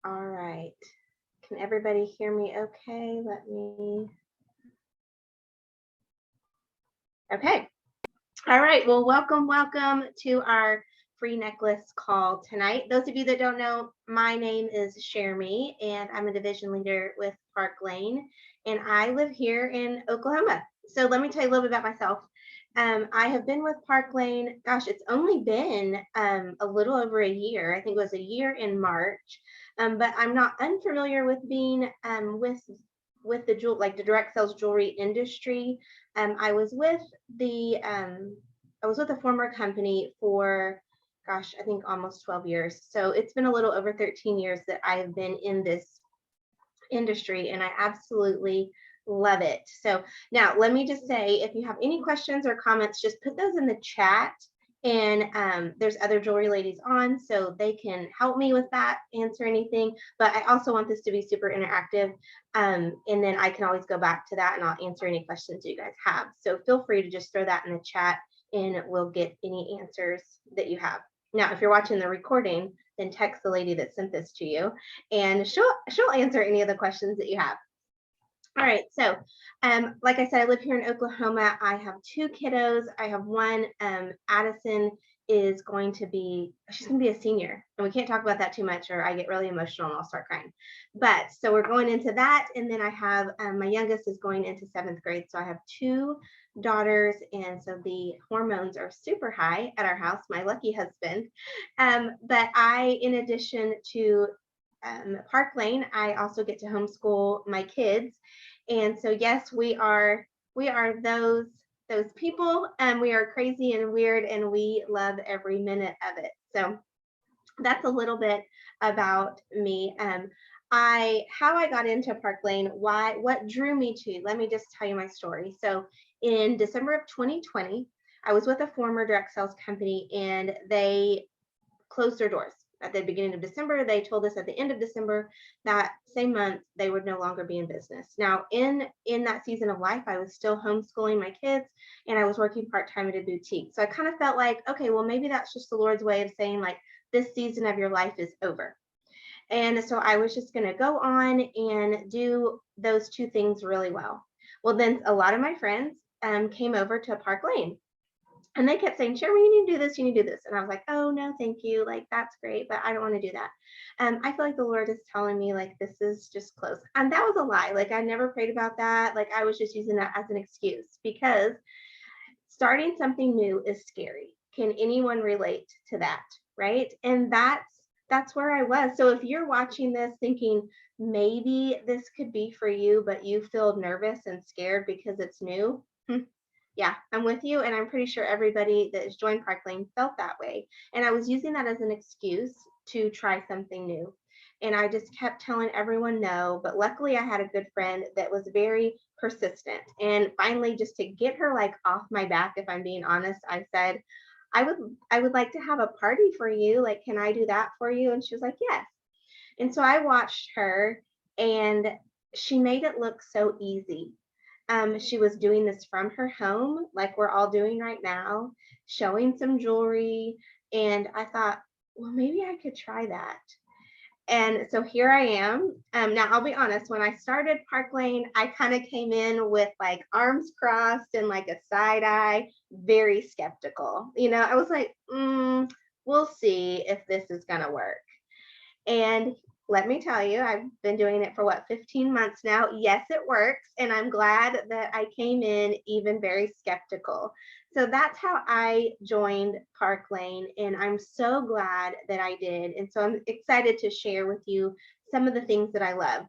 All right. Can everybody hear me okay? Okay. All right. Well, welcome to our free necklace call tonight. Those of you that don't know, my name is Shermy, and I'm a division leader with Park Lane, and I live here in Oklahoma. So let me tell you a little bit about myself. I have been with Park Lane, gosh, it's only been a little over a year. I think it was a year in March. But I'm not unfamiliar with being with the the direct sales jewelry industry. I was with a former company for, gosh, I think almost 12 years. So it's been a little over 13 years that I have been in this industry, and I absolutely love it. So now let me just say, if you have any questions or comments, just put those in the chat. And there's other jewelry ladies on, so they can help me with that, answer anything. But I also want this to be super interactive. And then I can always go back to that and I'll answer any questions you guys have. So feel free to just throw that in the chat and we'll get any answers that you have. Now, if you're watching the recording, then text the lady that sent this to you and she'll answer any of the questions that you have. All right, so like I said, I live here in Oklahoma. I have two kiddos. I have one, Addison is going to be, she's going to be a senior, and we can't talk about that too much or I get really emotional and I'll start crying. But so we're going into that, and then I have my youngest is going into 7th grade. So I have two daughters, and so the hormones are super high at our house, my lucky husband. But I, in addition to Park Lane, I also get to homeschool my kids. And so yes, we are those people, and we are crazy and weird, and we love every minute of it. So that's a little bit about me. How I got into Park Lane, what drew me to, let me just tell you my story. So in December of 2020, I was with a former direct sales company, and they closed their doors at the beginning of December. They told us at the end of December that same month they would no longer be in business. Now, in that season of life, I was still homeschooling my kids, and I was working part-time at a boutique. So I kind of felt like, okay, well, maybe that's just the Lord's way of saying, like, this season of your life is over. And so I was just going to go on and do those two things really well. Well, then a lot of my friends came over to Park Lane. And they kept saying, Sherry, you need to do this, you need to do this. And I was like, oh, no, thank you. Like, that's great, but I don't want to do that. I feel like the Lord is telling me, like, this is just close. And that was a lie. Like, I never prayed about that. Like, I was just using that as an excuse, because starting something new is scary. Can anyone relate to that? Right? And that's where I was. So if you're watching this thinking maybe this could be for you, but you feel nervous and scared because it's new, yeah, I'm with you. And I'm pretty sure everybody that has joined Park Lane felt that way. And I was using that as an excuse to try something new. And I just kept telling everyone no. But luckily I had a good friend that was very persistent. And finally, just to get her like off my back, if I'm being honest, I said, I would like to have a party for you. Like, can I do that for you? And she was like, yes. And so I watched her, and she made it look so easy. She was doing this from her home, like we're all doing right now, showing some jewelry. And I thought, well, maybe I could try that. And so here I am. Now, I'll be honest, when I started Park Lane, I kind of came in with like arms crossed and like a side eye, very skeptical. I was like, we'll see if this is going to work. And let me tell you, I've been doing it for 15 months now. Yes, it works. And I'm glad that I came in even very skeptical. So that's how I joined Park Lane. And I'm so glad that I did. And so I'm excited to share with you some of the things that I love.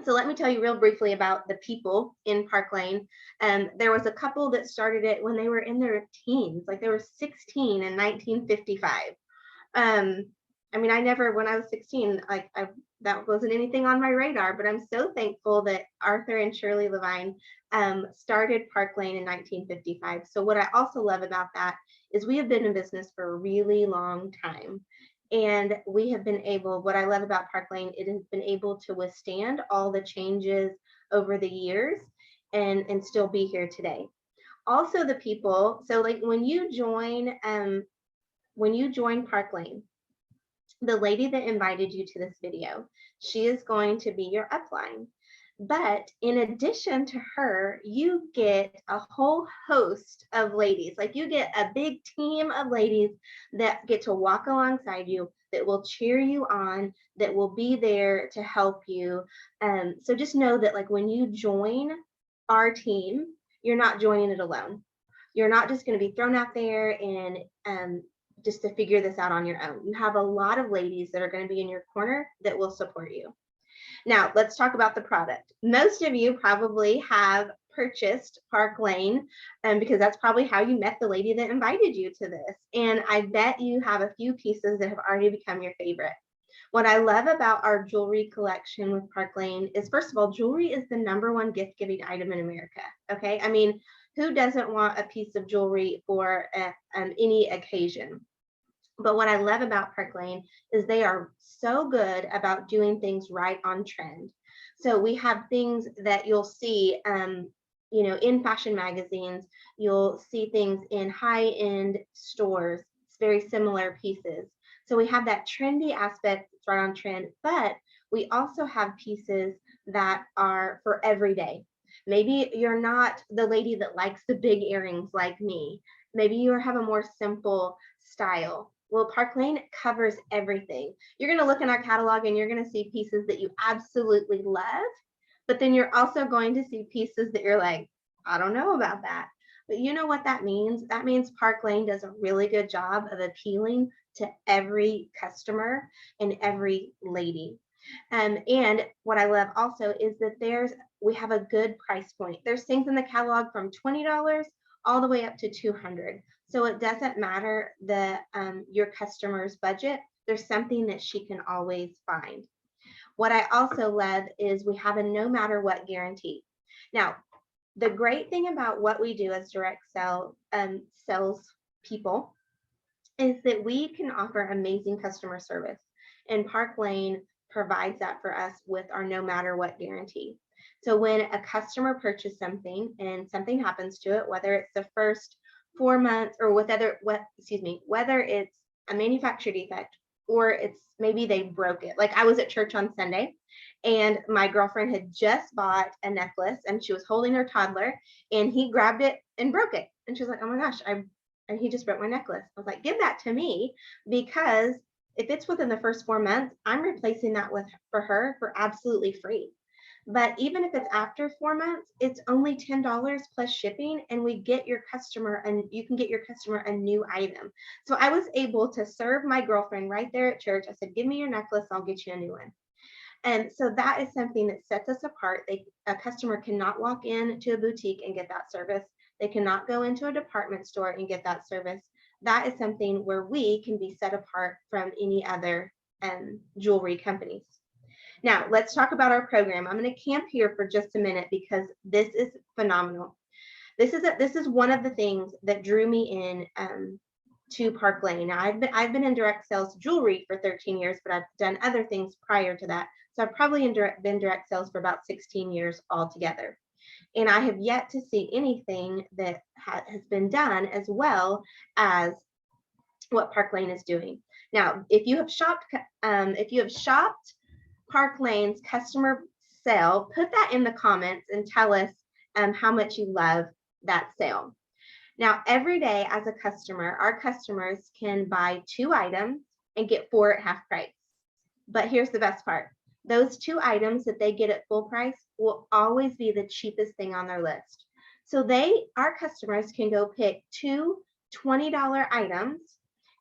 So let me tell you real briefly about the people in Park Lane. There was a couple that started it when they were in their teens, like they were 16 in 1955. When I was 16, that wasn't anything on my radar, but I'm so thankful that Arthur and Shirley Levine started Park Lane in 1955. So what I also love about that is we have been in business for a really long time. And we have been able, what I love about Park Lane, it has been able to withstand all the changes over the years and still be here today. Also the people, so like when you join Park Lane, the lady that invited you to this video, she is going to be your upline. But in addition to her, you get a whole host of ladies. Like you get a big team of ladies that get to walk alongside you, that will cheer you on, that will be there to help you. So just know that like when you join our team, you're not joining it alone. You're not just going to be thrown out there and just to figure this out on your own. You have a lot of ladies that are going to be in your corner that will support you. Now, let's talk about the product. Most of you probably have purchased Park Lane because that's probably how you met the lady that invited you to this. And I bet you have a few pieces that have already become your favorite. What I love about our jewelry collection with Park Lane is, first of all, jewelry is the #1 gift giving item in America. Okay. I mean, who doesn't want a piece of jewelry for any occasion? But what I love about Park Lane is they are so good about doing things right on trend. So we have things that you'll see, in fashion magazines. You'll see things in high-end stores. It's very similar pieces. So we have that trendy aspect that's right on trend, but we also have pieces that are for every day. Maybe you're not the lady that likes the big earrings like me. Maybe you have a more simple style. Well, Park Lane covers everything. You're going to look in our catalog and you're going to see pieces that you absolutely love, but then you're also going to see pieces that you're like, I don't know about that. But you know what that means? That means Park Lane does a really good job of appealing to every customer and every lady. And what I love also is that we have a good price point. There's things in the catalog from $20 all the way up to $200. So it doesn't matter your customer's budget. There's something that she can always find. What I also love is we have a no matter what guarantee. Now, the great thing about what we do as direct sales people is that we can offer amazing customer service, and Park Lane provides that for us with our no matter what guarantee. So when a customer purchases something and something happens to it, whether it's the first 4 months or whether it's a manufacturer defect or it's maybe they broke it. Like I was at church on Sunday and my girlfriend had just bought a necklace and she was holding her toddler and he grabbed it and broke it. And she was like, oh my gosh, he just broke my necklace. I was like, give that to me, because if it's within the first 4 months, I'm replacing that for her for absolutely free. But even if it's after 4 months, it's only $10 plus shipping, and you can get your customer a new item. So I was able to serve my girlfriend right there at church. I said, give me your necklace, I'll get you a new one. And so that is something that sets us apart. A customer cannot walk into a boutique and get that service. They cannot go into a department store and get that service. That is something where we can be set apart from any other jewelry companies. Now, let's talk about our program. I'm going to camp here for just a minute because this is phenomenal. This is one of the things that drew me in to Park Lane. Now, I've been in direct sales jewelry for 13 years, but I've done other things prior to that. So I've probably been direct sales for about 16 years altogether. And I have yet to see anything that has been done as well as what Park Lane is doing. Now, if you have shopped Park Lane's customer sale, put that in the comments and tell us how much you love that sale. Now, every day as a customer, our customers can buy 2 items and get 4 at half price. But here's the best part. Those 2 items that they get at full price will always be the cheapest thing on their list. So our customers can go pick 2 $20 items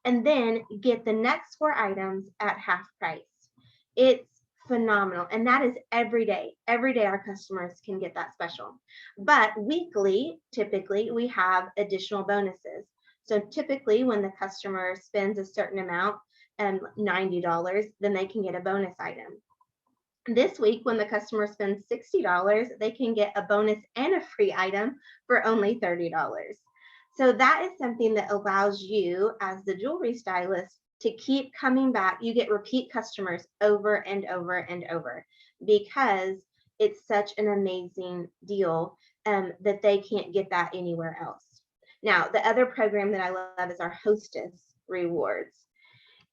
and then get the next 4 items at half price. It's phenomenal. And that is every day. Every day our customers can get that special. But weekly, typically, we have additional bonuses. So typically when the customer spends a certain amount, $90, then they can get a bonus item. This week, when the customer spends $60, they can get a bonus and a free item for only $30. So that is something that allows you as the jewelry stylist to keep coming back. You get repeat customers over and over and over because it's such an amazing deal that they can't get that anywhere else. Now, the other program that I love is our Hostess Rewards.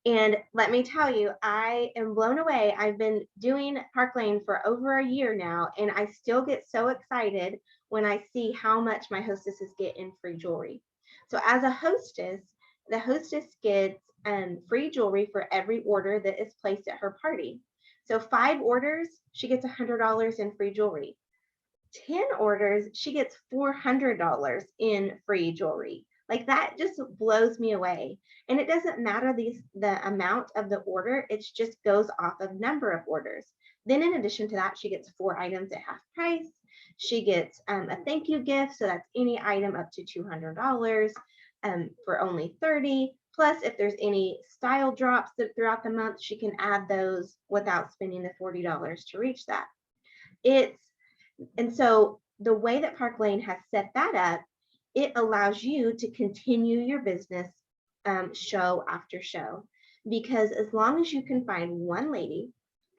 And let me tell you, I am blown away. I've been doing Park Lane for over a year now, and I still get so excited when I see how much my hostesses get in free jewelry. So as a hostess, the hostess gets free jewelry for every order that is placed at her party. So 5 orders, she gets $100 in free jewelry. 10 orders, she gets $400 in free jewelry. Like that just blows me away. And it doesn't matter the amount of the order, it just goes off of number of orders. Then in addition to that, she gets 4 items at half price. She gets a thank you gift. So that's any item up to $200 for only 30. Plus, if there's any style drops throughout the month, she can add those without spending the $40 to reach that. And so the way that Park Lane has set that up, it allows you to continue your business show after show. Because as long as you can find one lady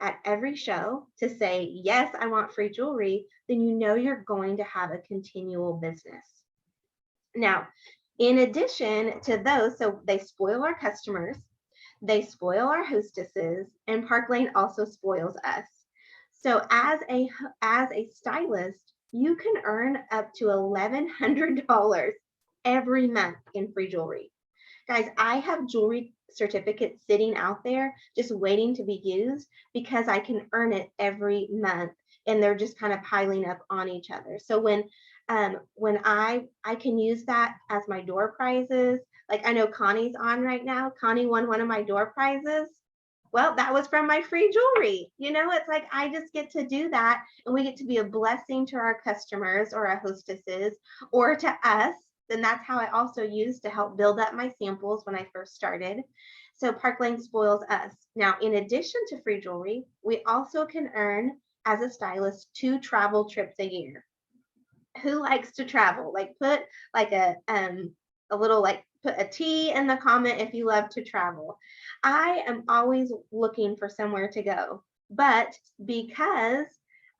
at every show to say, yes, I want free jewelry, then you know you're going to have a continual business. Now, in addition to those, so they spoil our customers, they spoil our hostesses, and Park Lane also spoils us. So as a stylist, you can earn up to $1,100 every month in free jewelry. Guys, I have jewelry certificates sitting out there just waiting to be used because I can earn it every month, and they're just kind of piling up on each other. So when I can use that as my door prizes, like I know Connie's on right now. Connie won one of my door prizes. Well, that was from my free jewelry. It's like I just get to do that, and we get to be a blessing to our customers or our hostesses or to us. Then that's how I also used to help build up my samples when I first started. So Park Lane spoils us. Now, in addition to free jewelry, we also can earn as a stylist 2 travel trips a year. Who likes to travel? Like put like a little like put a T in the comment if you love to travel. I am always looking for somewhere to go, but because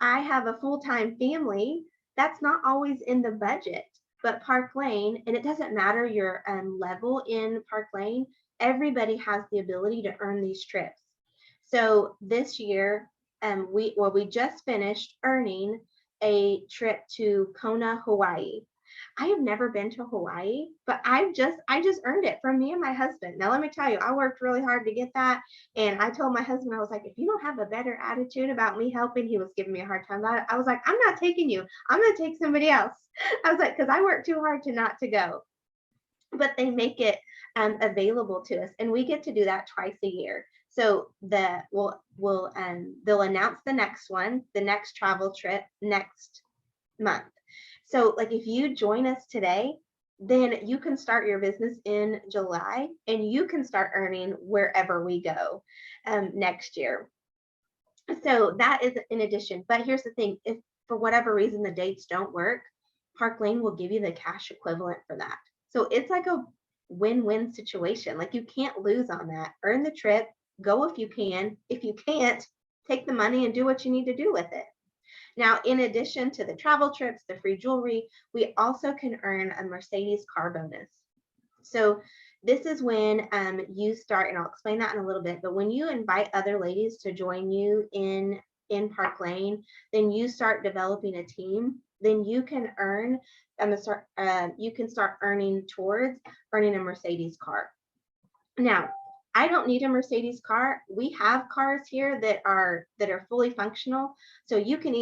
I have a full-time family, that's not always in the budget. But Park Lane, and it doesn't matter your level in Park Lane, everybody has the ability to earn these trips. So this year, we just finished earning a trip to Kona, Hawaii. I have never been to Hawaii, but I just earned it from me and my husband. Now, let me tell you, I worked really hard to get that. And I told my husband, I was like, if you don't have a better attitude about me helping, he was giving me a hard time about it. I was like, I'm not taking you. I'm going to take somebody else. I was like, because I worked too hard to not to go. But they make it available to us, and we get to do that twice a year. So they'll announce the next travel trip next month. So like if you join us today, then you can start your business in July, and you can start earning wherever we go next year. So that is in addition. But here's the thing, if for whatever reason the dates don't work, Park Lane will give you the cash equivalent for that. So it's like a win-win situation. Like you can't lose on that. Earn the trip, go if you can. If you can't, take the money and do what you need to do with it. Now, in addition to the travel trips, the free jewelry, we also can earn a Mercedes car bonus. So this is when you start, and I'll explain that in a little bit, but when you invite other ladies to join you in Park Lane, then you start developing a team. Then you can earn, you can start earning towards earning a Mercedes car. Now, I don't need a Mercedes car. We have cars here that are fully functional. So you can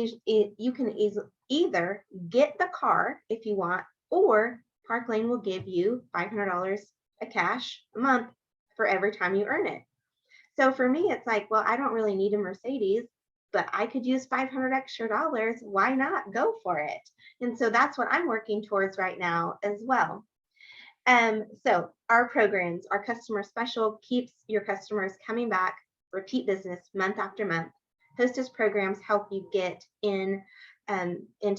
either get the car if you want, or Park Lane will give you $500 cash a month for every time you earn it. So for me, it's like, well, I don't really need a Mercedes, but I could use $500 extra. Why not go for it? And so that's what I'm working towards right now as well. So our programs, our customer special keeps your customers coming back, repeat business month after month. Hostess programs help you get into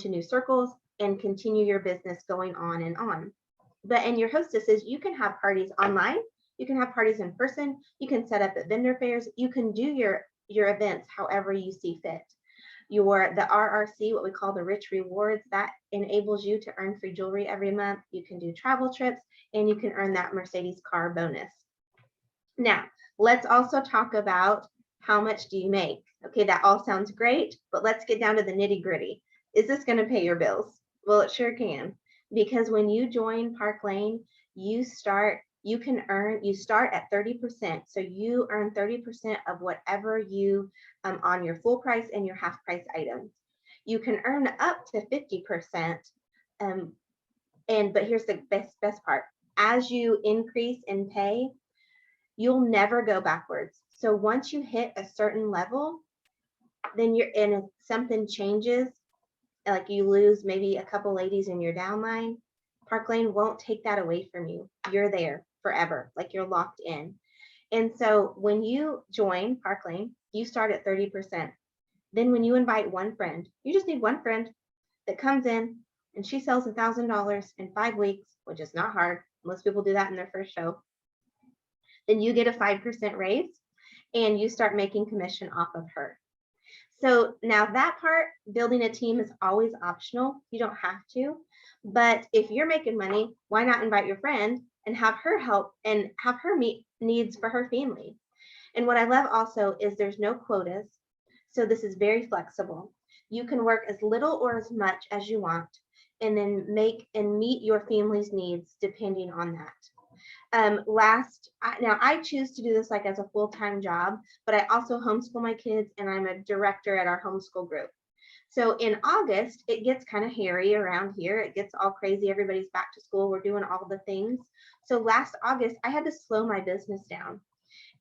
new circles and continue your business going on and on. But in your hostesses, you can have parties online, you can have parties in person, you can set up at vendor fairs, you can do your events however you see fit. The RRC, what we call the Rich Rewards, that enables you to earn free jewelry every month. You can do travel trips, and you can earn that Mercedes car bonus. Now, let's also talk about how much do you make? Okay, that all sounds great, but let's get down to the nitty gritty. Is this going to pay your bills? Well, it sure can, because when you join Park Lane, you start you start at 30%. So you earn 30% of whatever you on your full price and your half price items. You can earn up to 50%. Um, but here's the best part. As you increase in pay, you'll never go backwards. So once you hit a certain level, then you're in. If something changes, like you lose maybe a couple ladies in your downline, Park Lane won't take that away from you. You're there forever, like you're locked in. And so when you join Park Lane, you start at 30%. Then when you invite one friend, you just need one friend that comes in and she sells $1,000 in 5 weeks, which is not hard. Most people do that in their first show. Then you get a 5% raise and you start making commission off of her. So now that part, building a team is always optional. You don't have to. But if you're making money, why not invite your friend and have her help and have her meet needs for her family? And what I love also is there's no quotas. So this is very flexible. You can work as little or as much as you want and then make and meet your family's needs depending on that. Now I choose to do this like as a full-time job, but I also homeschool my kids and I'm a director at our homeschool group. So in August, it gets kind of hairy around here. It gets all crazy. Everybody's back to school. We're doing all the things. So last August, I had to slow my business down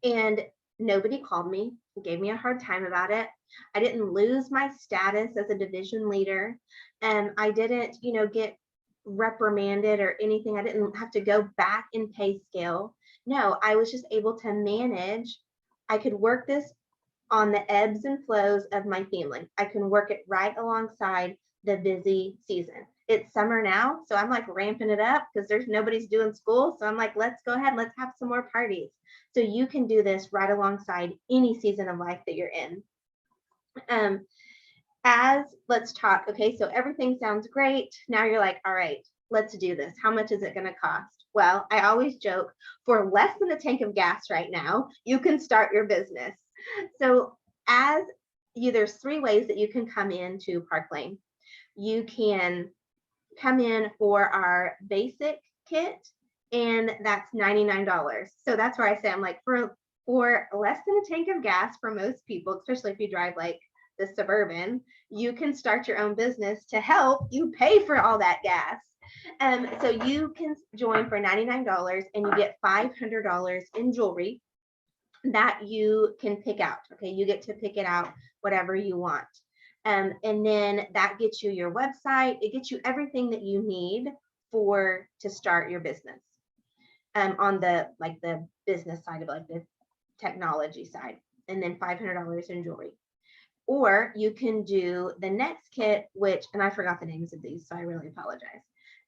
and nobody called me, gave me a hard time about it. I didn't lose my status as a division leader. And I didn't, get reprimanded or anything. I didn't have to go back in pay scale. No, I was just able to manage. I could work this on the ebbs and flows of my family. I can work it right alongside the busy season. It's summer now, so I'm like ramping it up because there's nobody's doing school. So I'm like, let's go ahead, let's have some more parties. So you can do this right alongside any season of life that you're in. Let's talk. Okay, so everything sounds great. Now you're like, all right, let's do this. How much is it going to cost? Well, I always joke, for less than a tank of gas right now, you can start your business. So there's 3 ways that you can come into Park Lane. You can come in for our basic kit, and that's $99. So that's where I say I'm like, for less than a tank of gas for most people, especially if you drive like the Suburban, you can start your own business to help you pay for all that gas. So you can join for $99 and you get $500 in jewelry that you can pick out. Okay, you get to pick it out, whatever you want. And then that gets you your website. It gets you everything that you need to start your business. On the business side of like the technology side, and then $500 in jewelry. Or you can do the next kit, and I forgot the names of these, so I really apologize.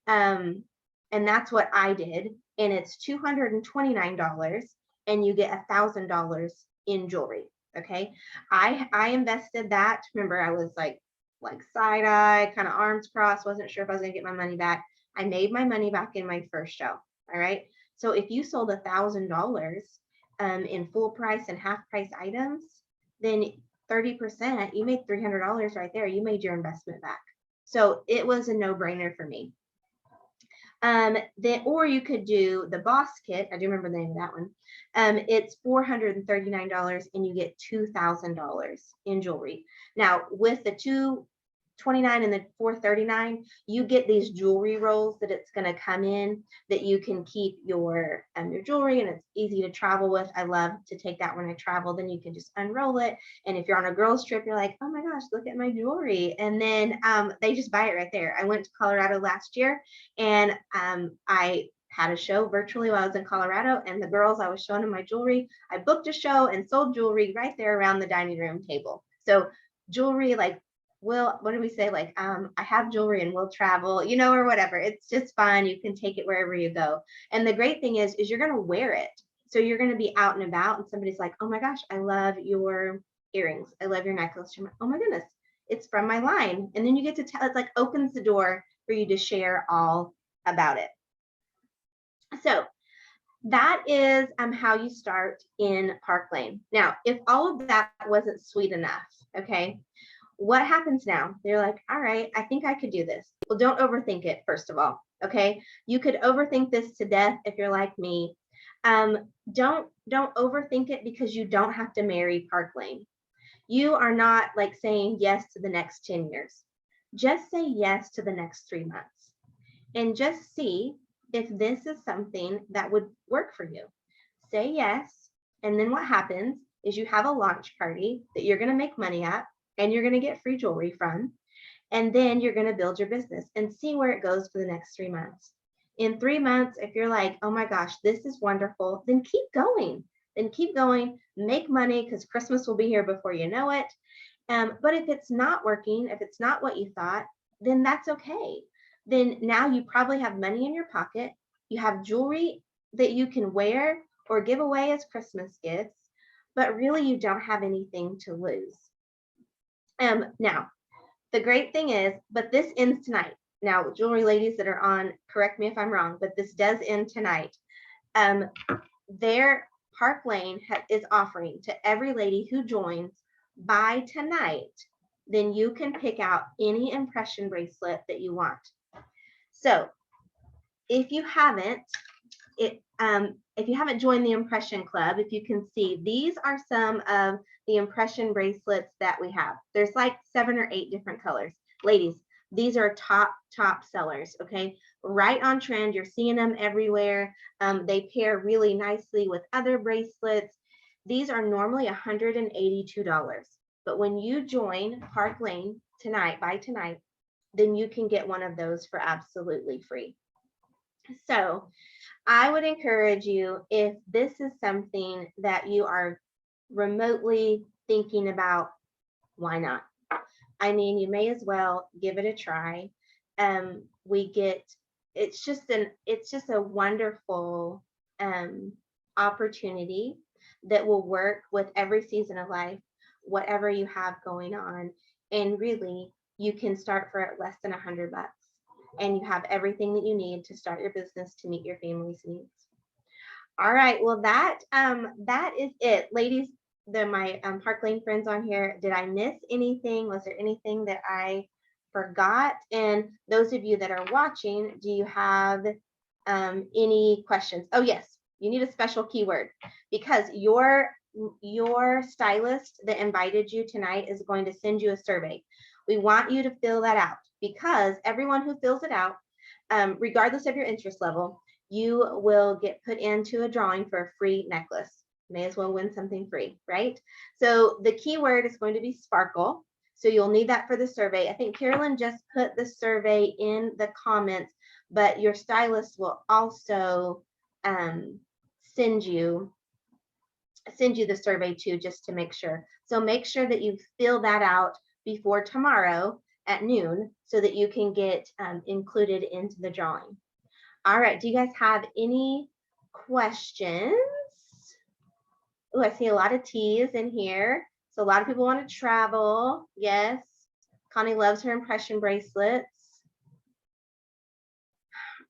And that's what I did. And it's $229 and you get $1,000 in jewelry. Okay. I invested that. Remember, I was like side eye, kind of arms crossed, wasn't sure if I was gonna get my money back. I made my money back in my first show. All right. So if you sold $1,000 in full price and half price items, then 30%, you made $300 right there. You made your investment back. So it was a no-brainer for me. Or you could do the Boss Kit. I do remember the name of that one. It's $439 and you get $2,000 in jewelry. Now with the $229 and the $439, you get these jewelry rolls that it's going to come in that you can keep your jewelry, and it's easy to travel with. I love to take that when I travel. Then you can just unroll it, and if you're on a girls trip, you're like, oh my gosh, look at my jewelry, and then they just buy it right there. I went to Colorado last year, and I had a show virtually while I was in Colorado, and the girls, I was showing them my jewelry. I booked a show and sold jewelry right there around the dining room table. So jewelry, what do we say? I have jewelry and we'll travel, or whatever. It's just fun. You can take it wherever you go. And the great thing is you're going to wear it. So you're going to be out and about and somebody's like, oh my gosh, I love your earrings. I love your necklace. You're like, oh my goodness, it's from my line. And then you get to tell, it opens the door for you to share all about it. So that is how you start in Park Lane. Now, if all of that wasn't sweet enough, okay, what happens now? They're like, all right, I think I could do this. Well, don't overthink it, first of all. Okay. You could overthink this to death if you're like me. Don't overthink it, because you don't have to marry Park Lane. You are not like saying yes to the next 10 years. Just say yes to the next 3 months and just see if this is something that would work for you. Say yes. And then what happens is you have a launch party that you're going to make money at and you're going to get free jewelry from. And then you're going to build your business and see where it goes for the next 3 months. In 3 months, if you're like, oh my gosh, this is wonderful, then keep going. Then keep going, make money, because Christmas will be here before you know it. But if it's not working, if it's not what you thought, then that's okay. Then now you probably have money in your pocket. You have jewelry that you can wear or give away as Christmas gifts, but really you don't have anything to lose. Now, the great thing is, but this ends tonight. Now, jewelry ladies that are on, correct me if I'm wrong, but this does end tonight. Their Park Lane is offering to every lady who joins by tonight, then you can pick out any impression bracelet that you want. So if you haven't, if you haven't joined the impression club, if you can see, these are some of the impression bracelets that we have. There's like 7 or 8 different colors. Ladies, these are top sellers, okay? Right on trend. You're seeing them everywhere. They pair really nicely with other bracelets. These are normally $182. But when you join Park Lane tonight, by tonight, then you can get one of those for absolutely free. So I would encourage you, if this is something that you are remotely thinking about, why not? I mean, you may as well give it a try. It's just a wonderful opportunity that will work with every season of life, whatever you have going on. And really, you can start for less than $100, and you have everything that you need to start your business to meet your family's needs. All right, well, that is it, ladies. My Park Lane friends on here, did I miss anything? Was there anything that I forgot? And those of you that are watching, do you have any questions? Oh yes, you need a special keyword, because your stylist that invited you tonight is going to send you a survey. We want you to fill that out, because everyone who fills it out, regardless of your interest level, you will get put into a drawing for a free necklace. May as well win something free, right? So the keyword is going to be sparkle. So you'll need that for the survey. I think Carolyn just put the survey in the comments, but your stylist will also send you the survey too, just to make sure. So make sure that you fill that out before tomorrow at noon, so that you can get included into the drawing. All right, do you guys have any questions? Oh, I see a lot of T's in here. So a lot of people want to travel. Yes. Connie loves her impression bracelets.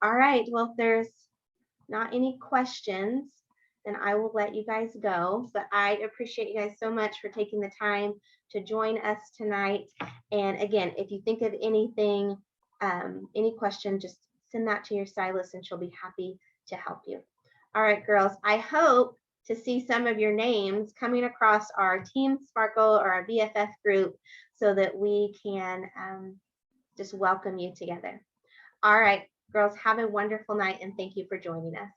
All right, well, if there's not any questions, then I will let you guys go. But I appreciate you guys so much for taking the time to join us tonight. And again, if you think of anything, any question, just send that to your stylist and she'll be happy to help you. All right, girls, I hope to see some of your names coming across our Team Sparkle or our BFF group, so that we can just welcome you together. All right, girls, have a wonderful night, and thank you for joining us.